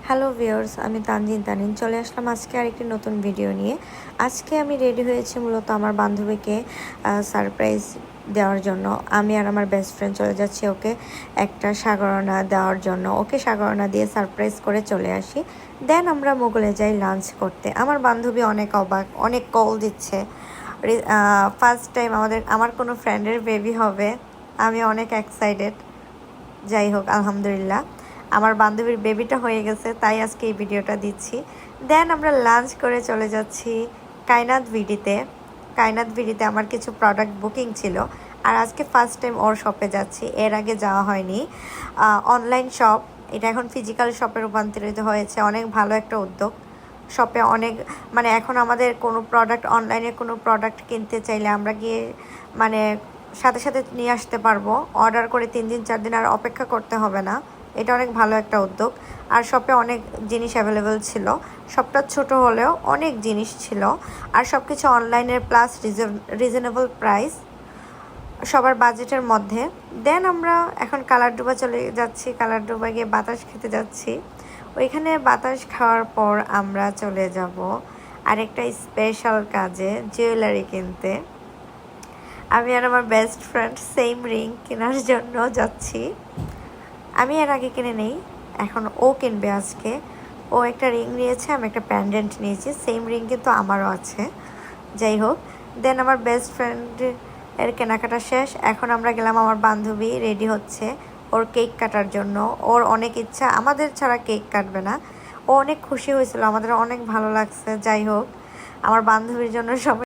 Hello viewers, আমি তানজিন চলে আসলাম আজকে আরেকটি নতুন ভিডিও নিয়ে। আজকে আমি রেডি হয়েছি মূলত আমার বান্ধবীকে সারপ্রাইজ দেওয়ার জন্য। আমি আর আমার বেস্ট ফ্রেন্ড চলে যাচ্ছি ওকে একটা সাগরনা দেওয়ার জন্য। ওকে সাগরনা দিয়ে সারপ্রাইজ করে চলে আসি। দেন আমরা মোগলে যাই লাঞ্চ করতে। আমার বান্ধবী অনেক অবাক, অনেক কল দিচ্ছে। ফার্স্ট টাইম আমার কোনো ফ্রেন্ডের বেবি হবে। আমি অনেক এক্সাইটেড। যাই হোক, আলহামদুলিল্লাহ আমার বান্ধবীর বেবিটা হয়ে গেছে, তাই আজকে এই ভিডিওটা দিচ্ছি। দেন আমরা লাঞ্চ করে চলে যাচ্ছি কায়নাত ভিডিতে আমার কিছু প্রোডাক্ট বুকিং ছিল, আর আজকে ফার্স্ট টাইম ওর শপে যাচ্ছি। এর আগে যাওয়া হয়নি। অনলাইন শপ, এটা এখন ফিজিক্যাল শপে রূপান্তরিত হয়েছে। অনেক ভালো একটা উদ্যোগ। শপে অনেক এখন আমাদের কোনো প্রোডাক্ট, অনলাইনে কোনো প্রোডাক্ট কিনতে চাইলে আমরা গিয়ে সাথে সাথে নিয়ে আসতে পারবো। অর্ডার করে 3 দিন 4 দিন আর অপেক্ষা করতে হবে না। এটা অনেক ভালো একটা উদ্যোগ। আর শপে অনেক জিনিস অ্যাভেলেবেল ছিল। শপটা ছোট হলেও অনেক জিনিস ছিল, আর সব কিছু অনলাইনের প্লাস রিজনেবল প্রাইস, সবার বাজেটের মধ্যে। দেন আমরা এখন কালারডুবা চলে যাচ্ছি। কালারডুবা গিয়ে বাতাস খেতে যাচ্ছি। ওইখানে বাতাস খাওয়ার পর আমরা চলে যাব আরেকটা স্পেশাল কাজে, জুয়েলারি কিনতে। আমি আর আমার বেস্ট ফ্রেন্ড সেম রিং কেনার জন্য যাচ্ছি। আমি এর আগে কিনে নেই, এখন ও কিনবে আজকে। ও একটা রিং নিয়েছে, আমি একটা প্যান্ডেন্ট নিয়েছি। সেম রিং কিন্তু আমারও আছে। যাই হোক, দেন আমার বেস্ট ফ্রেন্ডের কেনাকাটা শেষ। এখন আমরা গেলাম, আমার বান্ধবী রেডি হচ্ছে ওর কেক কাটার জন্য। ওর অনেক ইচ্ছা, আমাদের ছাড়া কেক কাটবে না। ও অনেক খুশি হয়েছিল, আমাদের অনেক ভালো লাগছে। যাই হোক, আমার বান্ধবীর জন্য সবাই